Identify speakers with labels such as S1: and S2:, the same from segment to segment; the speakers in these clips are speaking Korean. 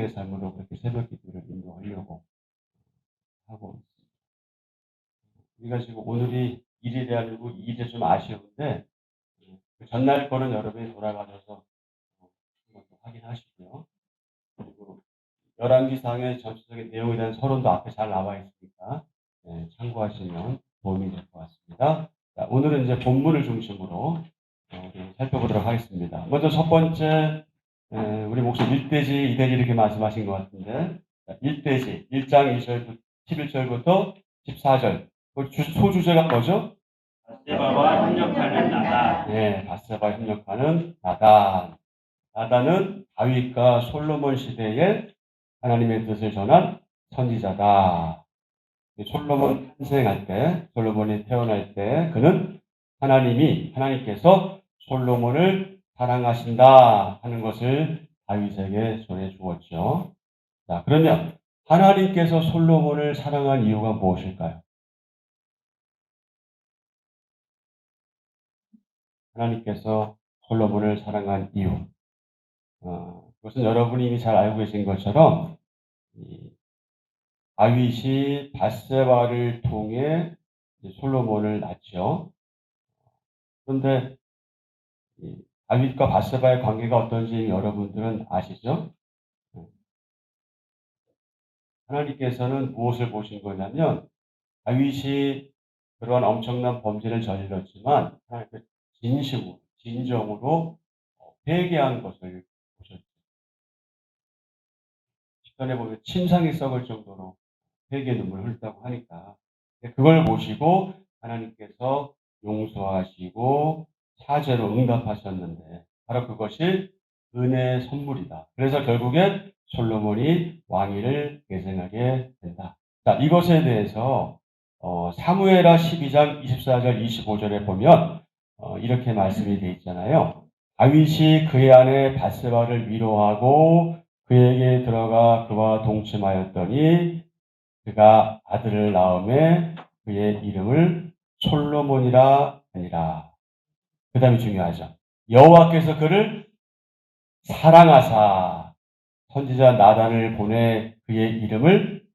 S1: 솔로몬의 삶으로 그렇게 새벽 기도를 인도하려고 하고 있습니다. 우리가 지금 오늘이 1일이 아니고 2일이 좀 아쉬운데, 그 전날 거는 여러분이 돌아가셔서 한번 또 확인하시고요. 그리고 열왕기상의 전체적인 내용에 대한 서론도 앞에 잘 나와 있으니까 참고하시면 도움이 될 것 같습니다. 자, 오늘은 이제 본문을 중심으로 우리 살펴보도록 하겠습니다. 먼저 첫 번째, 우리 목사님 1대지, 2대지 이렇게 말씀하신 것 같은데, 1대지, 1장 11절부터 14절. 소주제가 뭐죠?
S2: 바세바와 협력하는 나단.
S1: 네, 바세바와 협력하는 나단. 나단은 다윗과 솔로몬 시대에 하나님의 뜻을 전한 선지자다. 솔로몬 탄생할 때, 솔로몬이 태어날 때, 그는 하나님께서 솔로몬을 사랑하신다 하는 것을 다윗에게 전해 주었죠. 자, 그러면 하나님께서 솔로몬을 사랑한 이유가 무엇일까요? 하나님께서 솔로몬을 사랑한 이유. 그것은 여러분이 이미 잘 알고 계신 것처럼, 다윗이 밧세바를 통해 솔로몬을 낳죠. 그런데 다윗과 밧세바의 관계가 어떤지 여러분들은 아시죠? 하나님께서는 무엇을 보신 거냐면, 다윗이 그러한 엄청난 범죄를 저질렀지만 하나님께서 진정으로 회개한 것을 보셨죠. 시편에 보면 침상이 썩을 정도로 회개 눈물을 흘렸다고 하니까 그걸 보시고 하나님께서 용서하시고 사죄로 응답하셨는데 바로 그것이 은혜의 선물이다. 그래서 결국엔 솔로몬이 왕위를 계승하게 된다. 자, 이것에 대해서 사무엘하 12장 24절 25절에 보면 이렇게 말씀이 되어 있잖아요. 다윗이 그의 아내 밧세바를 위로하고 그에게 들어가 그와 동침하였더니 그가 아들을 낳음에 그의 이름을 솔로몬이라 하니라. 그 다음이 중요하죠. 여호와께서 그를 사랑하사 선지자 나단을 보내 그의 이름을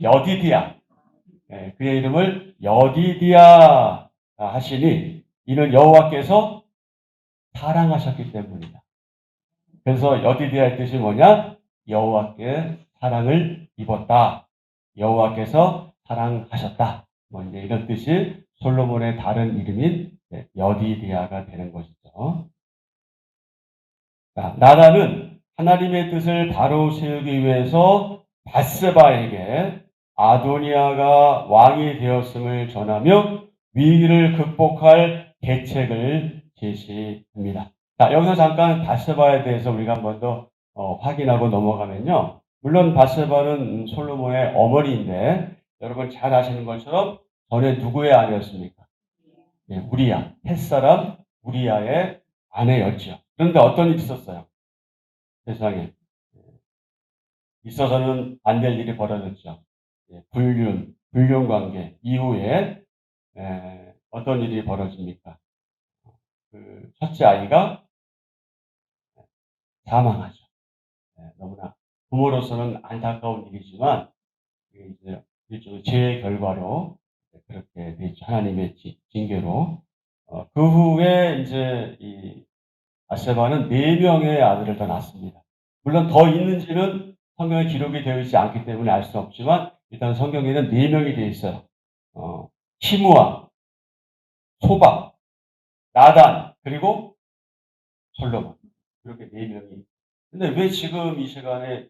S1: 여디디야. 그의 이름을 여디디야 하시니 이는 여호와께서 사랑하셨기 때문이다. 그래서 여디디아의 뜻이 뭐냐? 여호와께 사랑을 입었다. 여호와께서 사랑하셨다. 뭐 이제 이런 뜻이 솔로몬의 다른 이름인 여디디아가 되는 것이죠. 자, 나단은 하나님의 뜻을 바로 세우기 위해서 밧세바에게 아도니아가 왕이 되었음을 전하며 위기를 극복할 대책을 제시합니다. 자, 여기서 잠깐 밧세바에 대해서 우리가 한 번 더 확인하고 넘어가면요. 물론 밧세바는 솔로몬의 어머니인데 여러분 잘 아시는 것처럼 전에 누구의 아내였습니까? 우리야, 햇사람 우리야의 아내였죠. 그런데 어떤 일이 있었어요? 세상에 있어서는 안 될 일이 벌어졌죠. 불륜 관계 이후에 어떤 일이 벌어집니까? 그 첫째 아이가 사망하죠. 너무나 부모로서는 안타까운 일이지만 이제 일종의 죄의 결과로 그렇게 되죠. 하나님의 징계로. 그 후에 이제 이 밧세바는 4명의 아들을 더 낳습니다. 물론 더 있는지는 성경에 기록이 되어 있지 않기 때문에 알 수 없지만 일단 성경에는 4명이 되어 있어요. 시므아, 소박, 나단, 그리고 솔로몬. 이렇게 4명이. 근데 왜 지금 이 시간에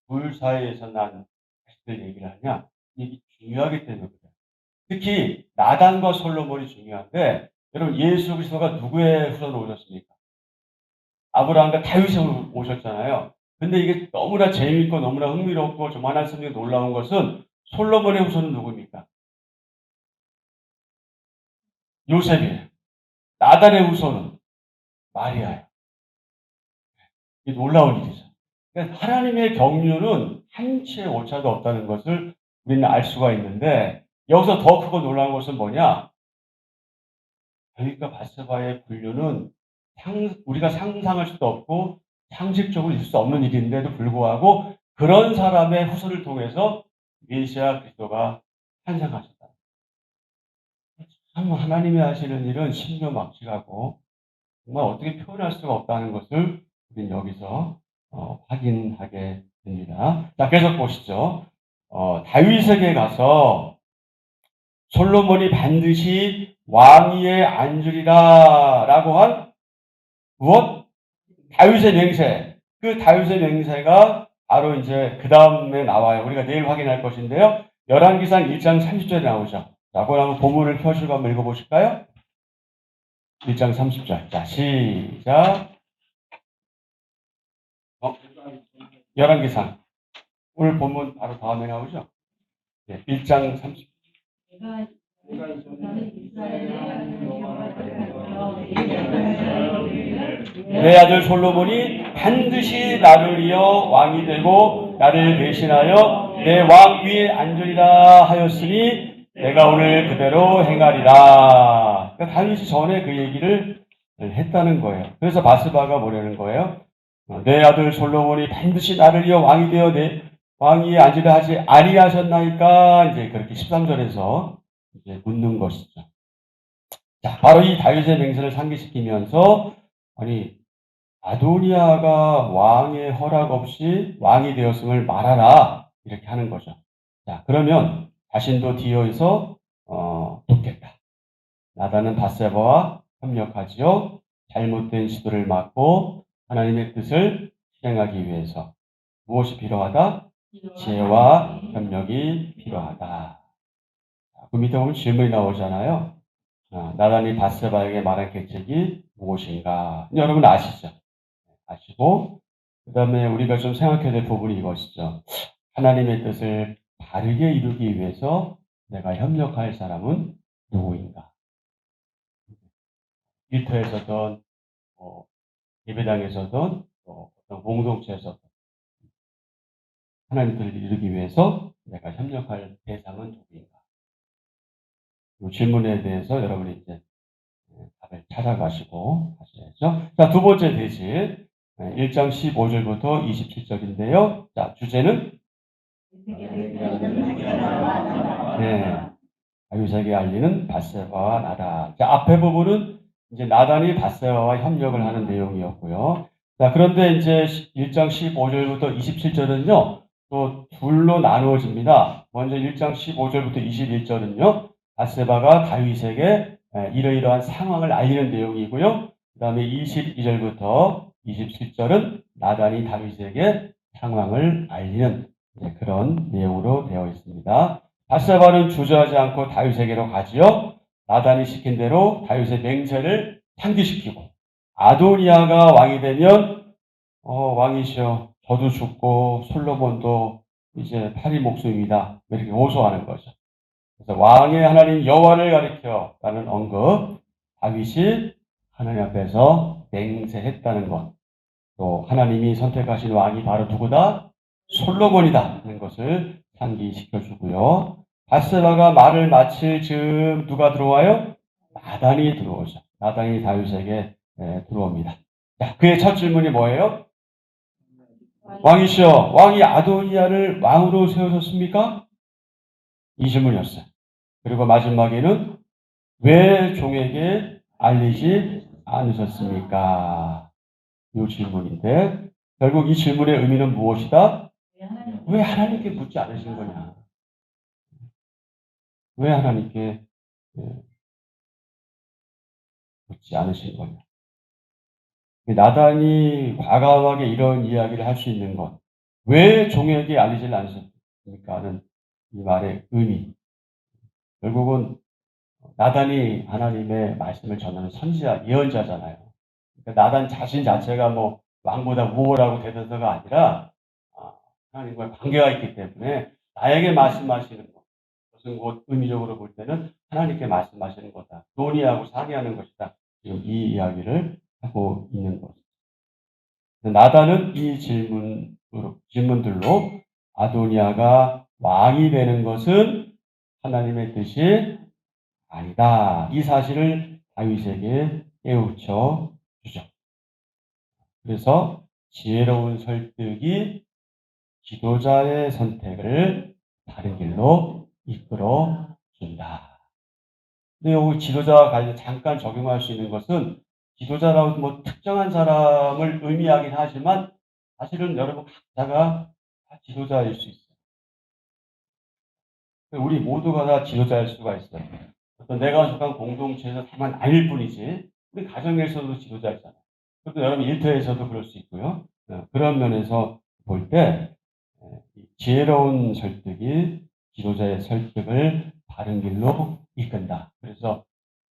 S1: 불 사이에서 난 자식들 얘기를 하냐? 이게 중요하기 때문에 그래요. 특히 나단과 솔로몬이 중요한데 여러분 예수 그리스도가 누구의 후손으로 오셨습니까? 아브라함과 다윗으로 오셨잖아요. 근데 이게 너무나 재미있고 너무나 흥미롭고 좀 하나님 성경에 놀라운 것은 솔로몬의 후손은 누구입니까? 요셉이에요. 나단의 후손은 마리아예요. 이게 놀라운 일이죠. 그러니까 하나님의 경륜은 한치의 오차도 없다는 것을 우리는 알 수가 있는데 여기서 더 크고 놀라운 것은 뭐냐? 다윗과 바세바의 분류는 우리가 상상할 수도 없고 상식적으로 있을 수 없는 일인데도 불구하고 그런 사람의 후손을 통해서 메시아 그리스도가 탄생하셨다. 참 하나님이 하시는 일은 신묘막측하고 정말 어떻게 표현할 수가 없다는 것을 우리는 여기서 확인하게 됩니다. 자, 계속 보시죠. 다윗에게 가서 솔로몬이 반드시 왕위에 앉으리라 라고 한 무엇? 다윗의 맹세. 그 다윗의 맹세가 바로 이제 그 다음에 나와요. 우리가 내일 확인할 것인데요. 열왕기상 1장 30절에 나오죠. 자, 그걸 한번 본문을 펴시고 한번 읽어보실까요? 1장 30절. 자, 시작. 열왕기상. 오늘 본문 바로 다음에 나오죠? 네, 1장 30절. 내 아들 솔로몬이 반드시 나를 이어 왕이 되고 나를 대신하여 내 왕 위에 앉으리라 하였으니 내가 오늘 그대로 행하리라. 그러니까 다윗이 전에 그 얘기를 했다는 거예요. 그래서 바스바가 뭐라는 거예요? 내 아들 솔로몬이 반드시 나를 이어 왕이 되어 내 왕위에 앉으려 하지 아니하셨나이까? 이제 그렇게 13절에서 이제 묻는 것이죠. 자, 바로 이 다윗의 맹세를 상기시키면서 아니 아도니아가 왕의 허락 없이 왕이 되었음을 말하라 이렇게 하는 거죠. 자, 그러면 자신도 뒤에서 돕겠다. 나단은 바세바와 협력하지요. 잘못된 시도를 막고 하나님의 뜻을 실행하기 위해서 무엇이 필요하다? 지혜와 협력이 필요하다. 그 밑에 보면 질문이 나오잖아요. 나단이 바세바에게 말한 계책이 무엇인가? 여러분 아시죠? 아시고 그 다음에 우리가 좀 생각해야 될 부분이 이것이죠. 하나님의 뜻을 바르게 이루기 위해서 내가 협력할 사람은 누구인가? 일터에서든 예배당에서든 어떤 공동체에서든 하나님의 뜻을 이루기 위해서 내가 협력할 대상은 누구인가? 이 질문에 대해서 여러분이 이제 답을 찾아가시고 하셔야죠. 자, 두 번째 대신 1장 15절부터 27절인데요. 자, 주제는 다윗에게 알리는 바세바와 나단. 자, 앞에 부분은 이제 나단이 바세바와 협력을 하는 내용이었고요. 자, 그런데 이제 1장 15절부터 27절은요, 또 둘로 나누어집니다. 먼저 1장 15절부터 21절은요, 바세바가 다윗에게 이러이러한 상황을 알리는 내용이고요. 그 다음에 22절부터 27절은 나단이 다윗에게 상황을 알리는 그런 내용으로 되어 있습니다. 바세바는 주저하지 않고 다윗에게로 가지요. 나단이 시킨 대로 다윗의 맹세를 상기시키고 아도니아가 왕이 되면 왕이시여 저도 죽고 솔로몬도 이제 파리 목숨이다 이렇게 호소하는 거죠. 그래서 왕의 하나님 여호와를 가리켜 라는 언급, 다윗이 하나님 앞에서 맹세했다는 것, 또 하나님이 선택하신 왕이 바로 누구다? 솔로몬이다 하는 것을 상기시켜주고요. 바세바가 말을 마칠 즈음 누가 들어와요? 나단이 들어오죠. 나단이 다윗에게 들어옵니다. 자, 그의 첫 질문이 뭐예요? 왕이시여, 왕이 아도니아를 왕으로 세우셨습니까? 이 질문이었어요. 그리고 마지막에는 왜 종에게 알리지 않으셨습니까? 이 질문인데 결국 이 질문의 의미는 무엇이다? 왜 하나님께 묻지 않으신 거냐? 왜 하나님께 묻지 않으신 거냐? 나단이 과감하게 이런 이야기를 할 수 있는 것, 왜 종에게 알리지 않으셨습니까? 하는 이 말의 의미. 결국은 나단이 하나님의 말씀을 전하는 선지자, 예언자잖아요. 그러니까 나단 자신 자체가 뭐 왕보다 우월하고 대단서가 아니라 하나님과의 관계가 있기 때문에 나에게 말씀하시는 것, 그것은 곧 의미적으로 볼 때는 하나님께 말씀하시는 거다. 논의하고 상의하는 것이다. 지금 이 이야기를 하고 있는 것입니다. 나단은 이 질문들로 아도니아가 왕이 되는 것은 하나님의 뜻이 아니다. 이 사실을 다윗에게 깨우쳐 주죠. 그래서 지혜로운 설득이 지도자의 선택을 바른 길로 이끌어 준다. 근데 여기 지도자와 관련 잠깐 적용할 수 있는 것은 지도자라고 뭐 특정한 사람을 의미하긴 하지만 사실은 여러분 각자가 다 지도자일 수 있어요. 우리 모두가 다 지도자일 수가 있어요. 어떤 내가 속한 공동체에서 다만 아닐 뿐이지 우리 가정에서도 지도자잖아요. 그리고 여러분 일터에서도 그럴 수 있고요. 그런 면에서 볼 때 지혜로운 설득이 지도자의 설득을 바른 길로 이끈다. 그래서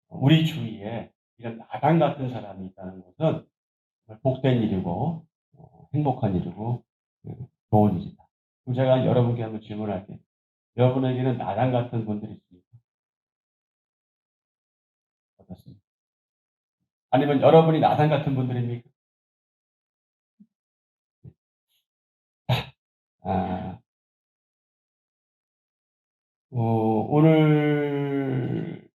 S1: 우리 주위에 이런 나당 같은 사람이 있다는 것은 정말 복된 일이고 행복한 일이고 좋은 일이다. 그럼 제가 여러분께 한번 질문할게요. 여러분에게는 나당 같은 분들이 있습니까? 어떻습니까? 아니면 여러분이 나당 같은 분들입니까? 아, 오늘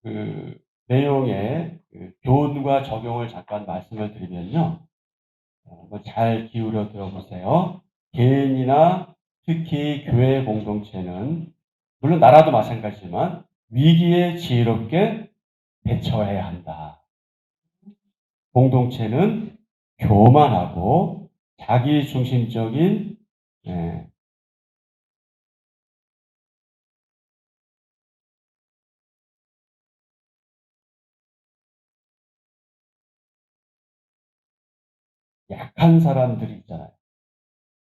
S1: 그 내용의 그 교훈과 적용을 잠깐 말씀을 드리면요. 잘 기울여 들어보세요. 개인이나 특히 교회 공동체는 물론 나라도 마찬가지지만 위기에 지혜롭게 대처해야 한다. 공동체는 교만하고 자기중심적인 약한 사람들이 있잖아요.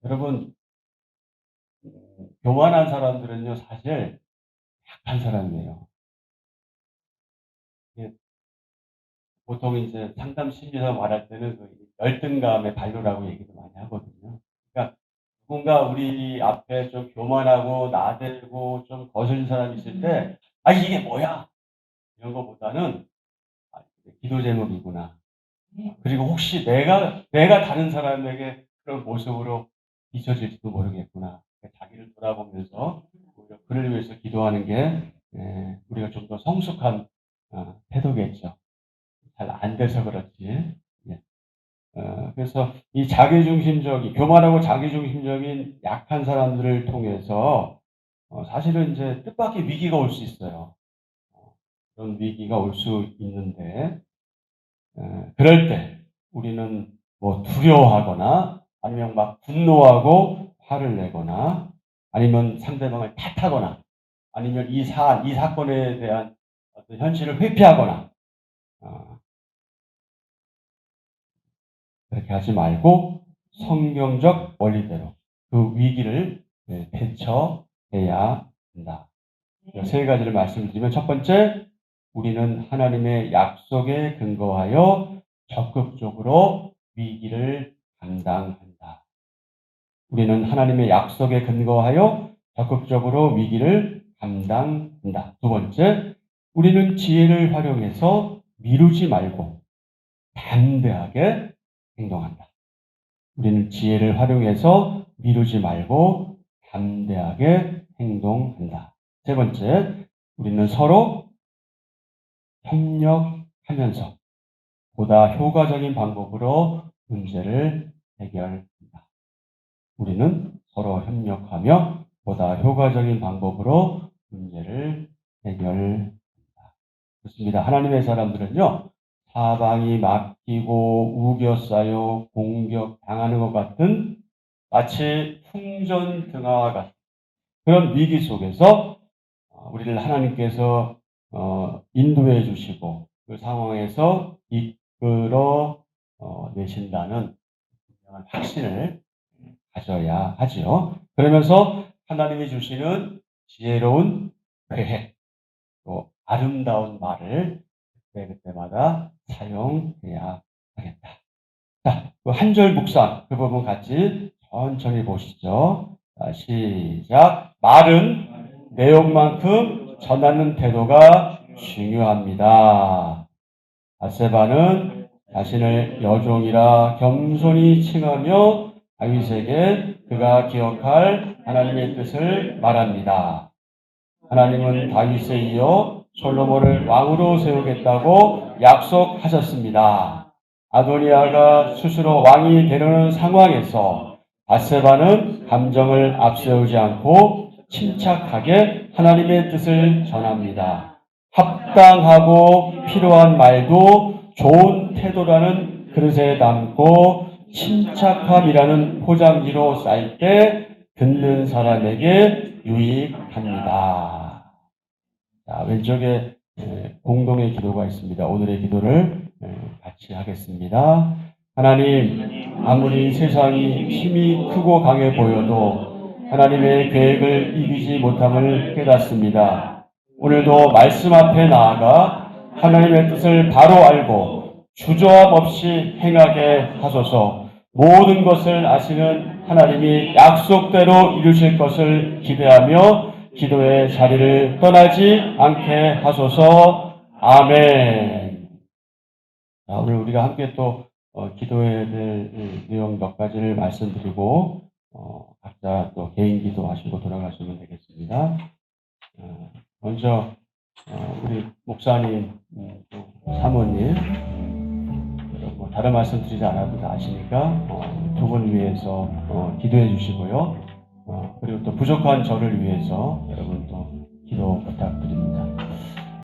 S1: 여러분 교만한 사람들은요 사실 약한 사람이에요. 보통 이제 상담 심리사 말할 때는 그 열등감의 발로라고 얘기도 많이 하거든요. 그러니까 누군가 우리 앞에 좀 교만하고 나대고 좀 거슬린 사람이 있을 때, 아, 이게 뭐야? 이런 것보다는, 아, 기도 제목이구나. 그리고 혹시 내가 다른 사람에게 그런 모습으로 비춰질지도 모르겠구나. 자기를 돌아보면서 오히려 그를 위해서 기도하는 게, 우리가 좀 더 성숙한 태도겠죠. 잘 안 돼서 그렇지. 예. 그래서 이 자기중심적인, 교만하고 자기중심적인 약한 사람들을 통해서 사실은 이제 뜻밖의 위기가 올 수 있어요. 그런 위기가 올 수 있는데, 그럴 때 우리는 뭐 두려워하거나 아니면 막 분노하고 화를 내거나 아니면 상대방을 탓하거나 아니면 이 사건에 대한 어떤 현실을 회피하거나 그렇게 하지 말고 성경적 원리대로 그 위기를 대처해야 한다. 세 가지를 말씀드리면 첫 번째, 우리는 하나님의 약속에 근거하여 적극적으로 위기를 감당한다. 우리는 하나님의 약속에 근거하여 적극적으로 위기를 감당한다. 두 번째, 우리는 지혜를 활용해서 미루지 말고 담대하게 행동한다. 우리는 지혜를 활용해서 미루지 말고 담대하게 행동한다. 세 번째, 우리는 서로 협력하면서 보다 효과적인 방법으로 문제를 해결한다. 우리는 서로 협력하며 보다 효과적인 방법으로 문제를 해결한다. 그렇습니다. 하나님의 사람들은요, 사방이 막히고 우겨싸여 공격당하는 것 같은 마치 풍전등화와 같은 그런 위기 속에서 우리를 하나님께서 인도해 주시고 그 상황에서 이끌어 내신다는 확신을 가져야 하지요. 그러면서 하나님이 주시는 지혜로운 계획, 또 아름다운 말을 그때마다 사용해야 하겠다. 자, 그 한 절 묵상, 그 부분 같이 천천히 보시죠. 자, 시작. 말은 내용만큼 전하는 태도가 중요합니다. 바세바는 자신을 여종이라 겸손히 칭하며 다윗에게 그가 기억할 하나님의 뜻을 말합니다. 하나님은 다윗에 이어 솔로몬을 왕으로 세우겠다고 약속하셨습니다. 아도니아가 스스로 왕이 되려는 상황에서 밧세바는 감정을 앞세우지 않고 침착하게 하나님의 뜻을 전합니다. 합당하고 필요한 말도 좋은 태도라는 그릇에 담고 침착함이라는 포장지로 쌓일 때 듣는 사람에게 유익합니다. 자, 왼쪽에 공동의 기도가 있습니다. 오늘의 기도를 같이 하겠습니다. 하나님, 아무리 세상이 힘이 크고 강해 보여도 하나님의 계획을 이기지 못함을 깨닫습니다. 오늘도 말씀 앞에 나아가 하나님의 뜻을 바로 알고 주저함 없이 행하게 하소서. 모든 것을 아시는 하나님이 약속대로 이루실 것을 기대하며 기도의 자리를 떠나지 않게 하소서. 아멘. 자, 오늘 우리가 함께 또 기도해야 될 내용 몇 가지를 말씀드리고 각자 또 개인 기도하시고 돌아가시면 되겠습니다. 먼저 우리 목사님, 사모님, 뭐 다른 말씀 드리지 않아도 다 아시니까 두 분 위해서 기도해 주시고요. 그리고 또 부족한 저를 위해서 여러분 또 기도 부탁드립니다.